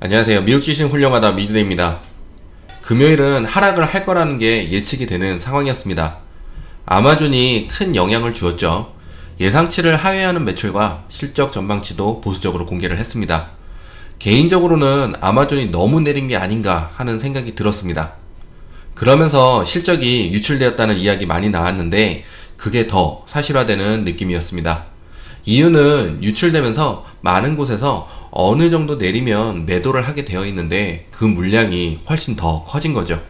안녕하세요. 미국 지신 훌륭하다 미드데이입니다. 금요일은 하락을 할 거라는 게 예측이 되는 상황이었습니다. 아마존이 큰 영향을 주었죠. 예상치를 하회하는 매출과 실적 전망치도 보수적으로 공개를 했습니다. 개인적으로는 아마존이 너무 내린 게 아닌가 하는 생각이 들었습니다. 그러면서 실적이 유출되었다는 이야기 많이 나왔는데 그게 더 사실화되는 느낌이었습니다. 이유는 유출되면서 많은 곳에서 어느 정도 내리면 매도를 하게 되어 있는데 그 물량이 훨씬 더 커진 거죠.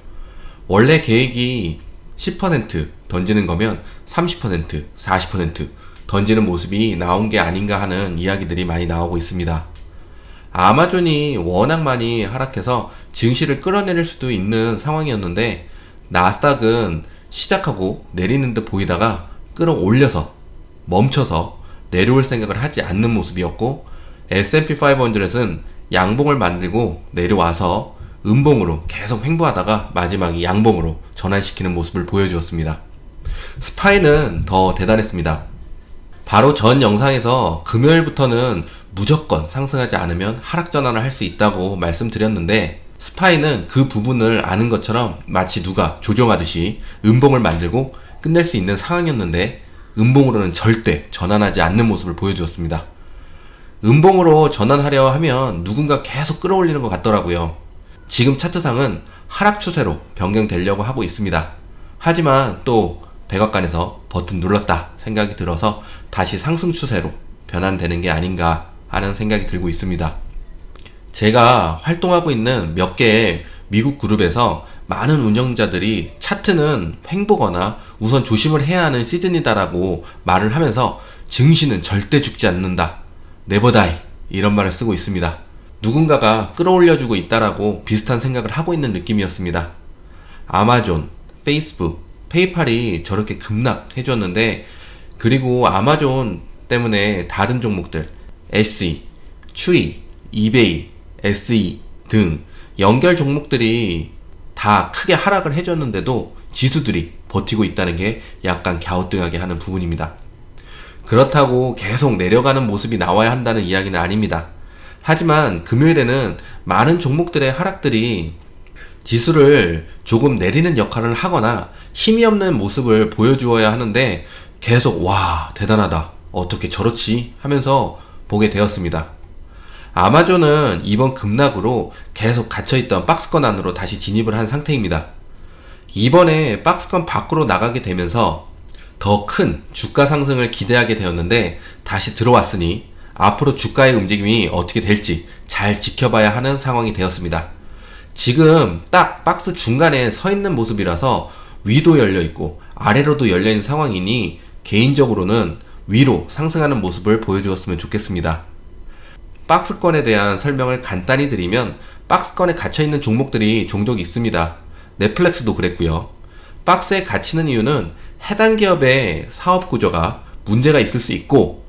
원래 계획이 10% 던지는 거면 30%, 40% 던지는 모습이 나온 게 아닌가 하는 이야기들이 많이 나오고 있습니다. 아마존이 워낙 많이 하락해서 증시를 끌어내릴 수도 있는 상황이었는데 나스닥은 시작하고 내리는 듯 보이다가 끌어올려서 멈춰서 내려올 생각을 하지 않는 모습이었고, S&P 500은 양봉을 만들고 내려와서 음봉으로 계속 횡보하다가 마지막에 양봉으로 전환시키는 모습을 보여주었습니다. 스파이는 더 대단했습니다. 바로 전 영상에서 금요일부터는 무조건 상승하지 않으면 하락 전환을 할 수 있다고 말씀드렸는데, 스파이는 그 부분을 아는 것처럼 마치 누가 조종하듯이 음봉을 만들고 끝낼 수 있는 상황이었는데 음봉으로는 절대 전환하지 않는 모습을 보여주었습니다. 음봉으로 전환하려 하면 누군가 계속 끌어올리는 것 같더라고요. 지금 차트상은 하락 추세로 변경되려고 하고 있습니다. 하지만 또 백악관에서 버튼 눌렀다 생각이 들어서 다시 상승 추세로 변환되는 게 아닌가 하는 생각이 들고 있습니다. 제가 활동하고 있는 몇 개의 미국 그룹에서 많은 운영자들이 차트는 횡보거나 우선 조심을 해야 하는 시즌이다라고 말을 하면서 증시는 절대 죽지 않는다, 네버 다이, 이런 말을 쓰고 있습니다. 누군가가 끌어올려주고 있다라고 비슷한 생각을 하고 있는 느낌이었습니다. 아마존, 페이스북, 페이팔이 저렇게 급락해줬는데, 그리고 아마존 때문에 다른 종목들 SE, 추이, 이베이, SE 등 연결 종목들이 다 크게 하락을 해줬는데도 지수들이 버티고 있다는 게 약간 갸우뚱하게 하는 부분입니다. 그렇다고 계속 내려가는 모습이 나와야 한다는 이야기는 아닙니다. 하지만 금요일에는 많은 종목들의 하락들이 지수를 조금 내리는 역할을 하거나 힘이 없는 모습을 보여주어야 하는데 계속 와 대단하다, 어떻게 저렇지 하면서 보게 되었습니다. 아마존은 이번 급락으로 계속 갇혀있던 박스권 안으로 다시 진입을 한 상태입니다. 이번에 박스권 밖으로 나가게 되면서 더 큰 주가 상승을 기대하게 되었는데 다시 들어왔으니 앞으로 주가의 움직임이 어떻게 될지 잘 지켜봐야 하는 상황이 되었습니다. 지금 딱 박스 중간에 서 있는 모습이라서 위도 열려있고 아래로도 열려있는 상황이니 개인적으로는 위로 상승하는 모습을 보여주었으면 좋겠습니다. 박스권에 대한 설명을 간단히 드리면, 박스권에 갇혀있는 종목들이 종종 있습니다. 넷플릭스도 그랬고요. 박스에 갇히는 이유는 해당 기업의 사업 구조가 문제가 있을 수 있고,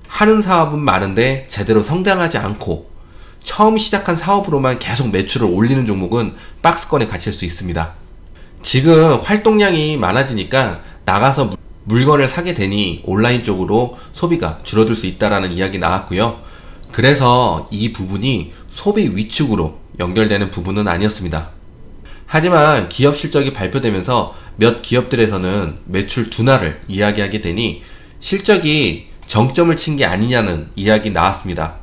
하는 사업은 많은데 제대로 성장하지 않고 처음 시작한 사업으로만 계속 매출을 올리는 종목은 박스권에 갇힐 수 있습니다. 지금 활동량이 많아지니까 나가서 물건을 사게 되니 온라인 쪽으로 소비가 줄어들 수 있다라는 이야기 나왔고요. 그래서 이 부분이 소비 위축으로 연결되는 부분은 아니었습니다. 하지만 기업 실적이 발표되면서 몇 기업들에서는 매출 둔화를 이야기하게 되니 실적이 정점을 친 게 아니냐는 이야기 나왔습니다.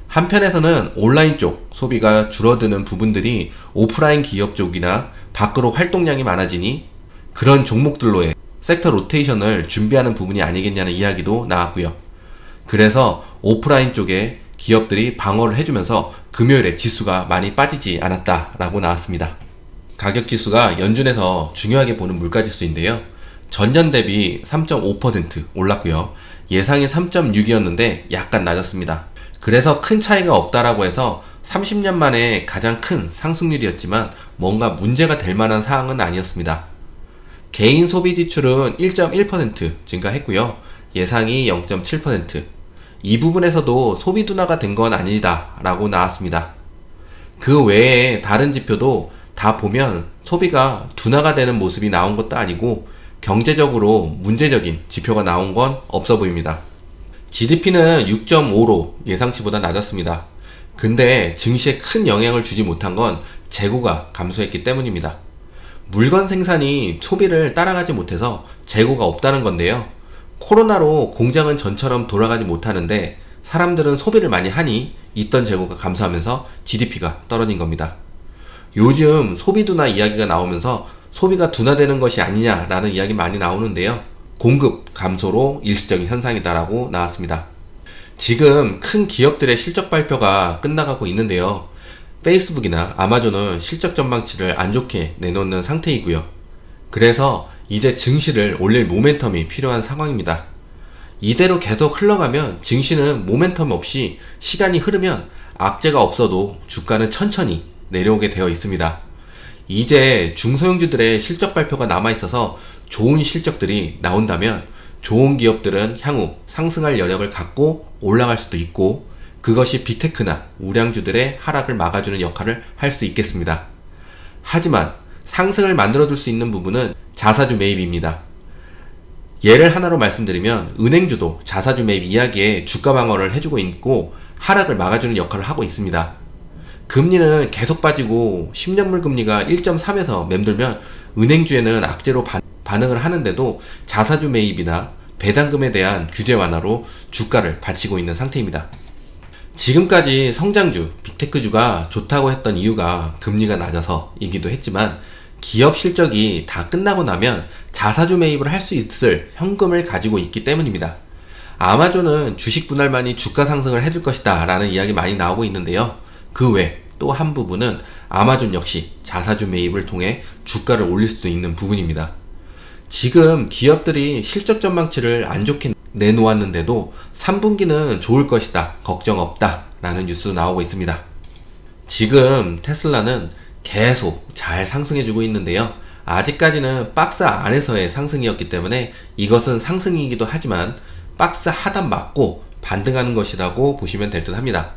한편에서는 온라인 쪽 소비가 줄어드는 부분들이 오프라인 기업 쪽이나 밖으로 활동량이 많아지니 그런 종목들로의 섹터 로테이션을 준비하는 부분이 아니겠냐는 이야기도 나왔고요. 그래서 오프라인 쪽에 기업들이 방어를 해주면서 금요일에 지수가 많이 빠지지 않았다라고 나왔습니다. 가격 지수가 연준에서 중요하게 보는 물가지수인데요. 전년 대비 3.5% 올랐고요. 예상이 3.6이었는데 약간 낮았습니다. 그래서 큰 차이가 없다라고 해서 30년 만에 가장 큰 상승률이었지만 뭔가 문제가 될 만한 사항은 아니었습니다. 개인 소비 지출은 1.1% 증가했고요. 예상이 0.7%. 이 부분에서도 소비 둔화가 된 건 아니다 라고 나왔습니다. 그 외에 다른 지표도 다 보면 소비가 둔화가 되는 모습이 나온 것도 아니고 경제적으로 문제적인 지표가 나온 건 없어 보입니다. GDP는 6.5로 예상치보다 낮았습니다. 근데 증시에 큰 영향을 주지 못한 건 재고가 감소했기 때문입니다. 물건 생산이 소비를 따라가지 못해서 재고가 없다는 건데요. 코로나로 공장은 전처럼 돌아가지 못하는데 사람들은 소비를 많이 하니 있던 재고가 감소하면서 GDP가 떨어진 겁니다. 요즘 소비 둔화 이야기가 나오면서 소비가 둔화되는 것이 아니냐라는 이야기 많이 나오는데요. 공급 감소로 일시적인 현상이다라고 나왔습니다. 지금 큰 기업들의 실적 발표가 끝나가고 있는데요. 페이스북이나 아마존은 실적 전망치를 안 좋게 내놓는 상태이고요. 그래서 이제 증시를 올릴 모멘텀이 필요한 상황입니다. 이대로 계속 흘러가면 증시는 모멘텀 없이 시간이 흐르면 악재가 없어도 주가는 천천히 내려오게 되어 있습니다. 이제 중소형주들의 실적 발표가 남아있어서 좋은 실적들이 나온다면 좋은 기업들은 향후 상승할 여력을 갖고 올라갈 수도 있고 그것이 빅테크나 우량주들의 하락을 막아주는 역할을 할 수 있겠습니다. 하지만 상승을 만들어줄 수 있는 부분은 자사주 매입입니다. 예를 하나로 말씀드리면 은행주도 자사주 매입 이야기에 주가 방어를 해주고 있고 하락을 막아주는 역할을 하고 있습니다. 금리는 계속 빠지고 10년물 금리가 1.3에서 맴돌면 은행주에는 악재로 반응을 하는데도 자사주 매입이나 배당금에 대한 규제 완화로 주가를 받치고 있는 상태입니다. 지금까지 성장주, 빅테크주가 좋다고 했던 이유가 금리가 낮아서이기도 했지만 기업 실적이 다 끝나고 나면 자사주 매입을 할 수 있을 현금을 가지고 있기 때문입니다. 아마존은 주식 분할만이 주가 상승을 해줄 것이다 라는 이야기 많이 나오고 있는데요. 그 외 또 한 부분은 아마존 역시 자사주 매입을 통해 주가를 올릴 수도 있는 부분입니다. 지금 기업들이 실적 전망치를 안 좋게 내놓았는데도 3분기는 좋을 것이다, 걱정 없다 라는 뉴스 나오고 있습니다. 지금 테슬라는 계속 잘 상승해주고 있는데요. 아직까지는 박스 안에서의 상승이었기 때문에 이것은 상승이기도 하지만 박스 하단 맞고 반등하는 것이라고 보시면 될 듯 합니다.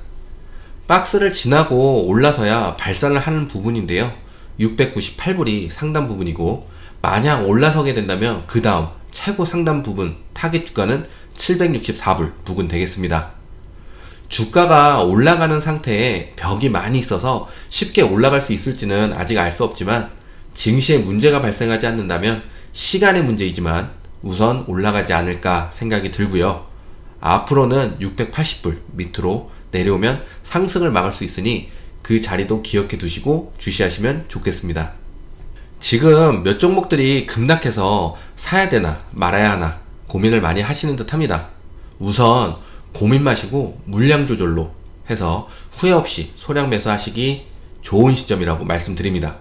박스를 지나고 올라서야 발산을 하는 부분인데요. 698불이 상단 부분이고 만약 올라서게 된다면 그 다음 최고 상단 부분 타겟 주가는 764불 부근 되겠습니다. 주가가 올라가는 상태에 벽이 많이 있어서 쉽게 올라갈 수 있을지는 아직 알 수 없지만 증시에 문제가 발생하지 않는다면 시간의 문제이지만 우선 올라가지 않을까 생각이 들고요. 앞으로는 680불 밑으로 내려오면 상승을 막을 수 있으니 그 자리도 기억해 두시고 주시하시면 좋겠습니다. 지금 몇 종목들이 급락해서 사야 되나 말아야 하나 고민을 많이 하시는 듯 합니다. 우선 고민 마시고 물량 조절로 해서 후회 없이 소량 매수하시기 좋은 시점이라고 말씀드립니다.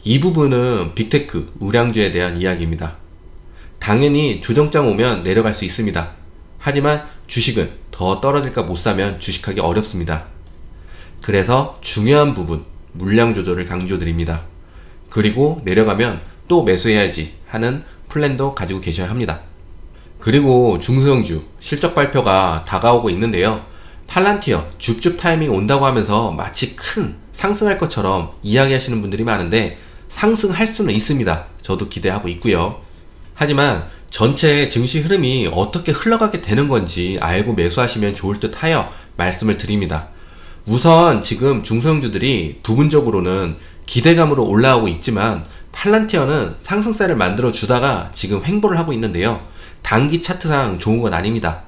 이 부분은 빅테크, 우량주에 대한 이야기입니다. 당연히 조정장 오면 내려갈 수 있습니다. 하지만 주식은 더 떨어질까 못 사면 주식하기 어렵습니다. 그래서 중요한 부분, 물량 조절을 강조드립니다. 그리고 내려가면 또 매수해야지 하는 플랜도 가지고 계셔야 합니다. 그리고 중소형주 실적 발표가 다가오고 있는데요. 팔란티어 줍줍 타이밍 온다고 하면서 마치 큰 상승할 것처럼 이야기하시는 분들이 많은데 상승할 수는 있습니다. 저도 기대하고 있고요. 하지만 전체 증시 흐름이 어떻게 흘러가게 되는 건지 알고 매수하시면 좋을 듯 하여 말씀을 드립니다. 우선 지금 중소형주들이 부분적으로는 기대감으로 올라오고 있지만 팔란티어는 상승세를 만들어 주다가 지금 횡보를 하고 있는데요. 단기 차트상 좋은 건 아닙니다.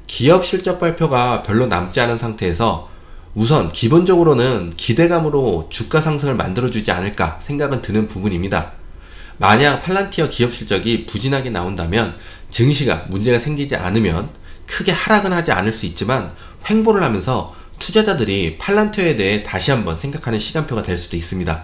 기업 실적 발표가 별로 남지 않은 상태에서 우선 기본적으로는 기대감으로 주가 상승을 만들어주지 않을까 생각은 드는 부분입니다. 만약 팔란티어 기업 실적이 부진하게 나온다면 증시가 문제가 생기지 않으면 크게 하락은 하지 않을 수 있지만 횡보를 하면서 투자자들이 팔란티어에 대해 다시 한번 생각하는 시간표가 될 수도 있습니다.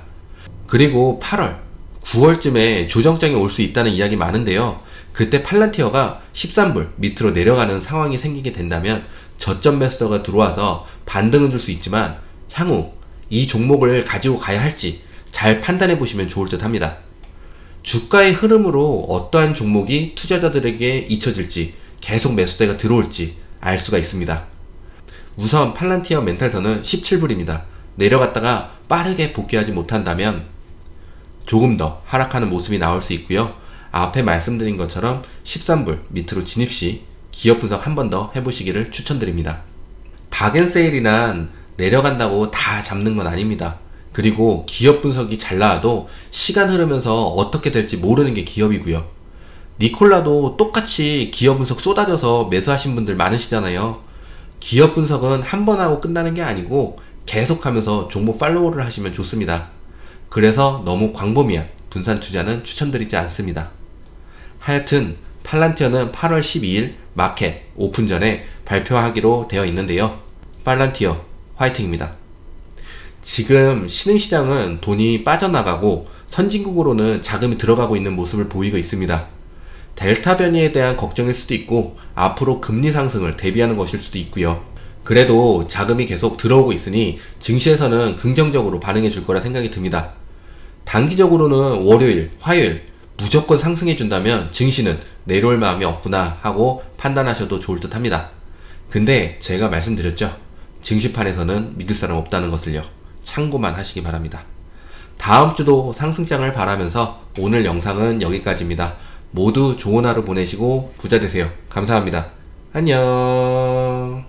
그리고 8월, 9월쯤에 조정장이 올 수 있다는 이야기 많은데요. 그때 팔란티어가 13불 밑으로 내려가는 상황이 생기게 된다면 저점 매수가 들어와서 반등은 줄 수 있지만 향후 이 종목을 가지고 가야 할지 잘 판단해 보시면 좋을 듯 합니다. 주가의 흐름으로 어떠한 종목이 투자자들에게 잊혀질지 계속 매수세가 들어올지 알 수가 있습니다. 우선 팔란티어 멘탈선은 17불입니다. 내려갔다가 빠르게 복귀하지 못한다면 조금 더 하락하는 모습이 나올 수 있고요. 앞에 말씀드린 것처럼 13불 밑으로 진입 시 기업 분석 한 번 더 해보시기를 추천드립니다. 박앤세일이란 내려간다고 다 잡는 건 아닙니다. 그리고 기업 분석이 잘 나와도 시간 흐르면서 어떻게 될지 모르는 게 기업이고요. 니콜라도 똑같이 기업 분석 쏟아져서 매수하신 분들 많으시잖아요. 기업 분석은 한 번 하고 끝나는 게 아니고 계속하면서 종목 팔로우를 하시면 좋습니다. 그래서 너무 광범위한 분산 투자는 추천드리지 않습니다. 하여튼 팔란티어는 8월 12일 마켓 오픈 전에 발표하기로 되어 있는데요. 팔란티어 화이팅입니다. 지금 신흥시장은 돈이 빠져나가고 선진국으로는 자금이 들어가고 있는 모습을 보이고 있습니다. 델타 변이에 대한 걱정일 수도 있고 앞으로 금리 상승을 대비하는 것일 수도 있고요. 그래도 자금이 계속 들어오고 있으니 증시에서는 긍정적으로 반응해 줄 거라 생각이 듭니다. 단기적으로는 월요일, 화요일 무조건 상승해 준다면 증시는 내려올 마음이 없구나 하고 판단하셔도 좋을 듯 합니다. 근데 제가 말씀드렸죠. 증시판에서는 믿을 사람 없다는 것을요. 참고만 하시기 바랍니다. 다음 주도 상승장을 바라면서 오늘 영상은 여기까지입니다. 모두 좋은 하루 보내시고 부자 되세요. 감사합니다. 안녕.